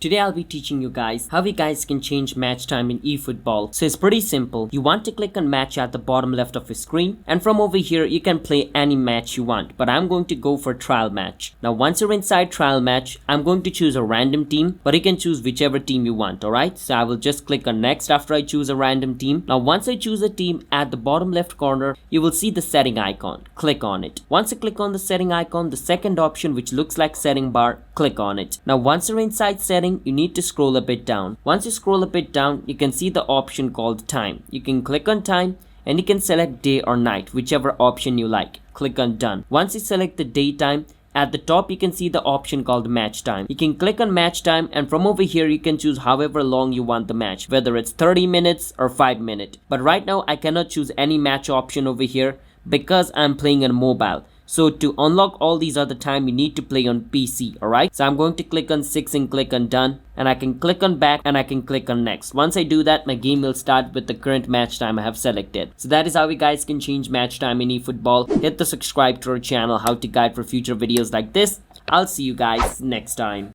Today I'll be teaching you guys how you guys can change match time in eFootball. So it's pretty simple. You want to click on match at the bottom left of your screen, and from over here you can play any match you want, but I'm going to go for trial match. Now once you're inside trial match, I'm going to choose a random team, but you can choose whichever team you want, alright? So I will just click on next after I choose a random team. Now once I choose a team, at the bottom left corner you will see the setting icon. Click on it. Once you click on the setting icon, the second option which looks like setting bar, click on it. Now once you're inside setting, you need to scroll a bit down. Once you scroll a bit down, you can see the option called time. You can click on time and you can select day or night, whichever option you like. Click on done. Once you select the daytime, at the top you can see the option called match time. You can click on match time, and from over here you can choose however long you want the match, whether it's 30 minutes or 5 minutes. But right now I cannot choose any match option over here because I'm playing on mobile. So to unlock all these other time, you need to play on PC, alright? So I'm going to click on 6 and click on done, and I can click on back and I can click on next. Once I do that, my game will start with the current match time I have selected. So that is how you guys can change match time in eFootball. Hit the subscribe to our channel, how to guide for future videos like this. I'll see you guys next time.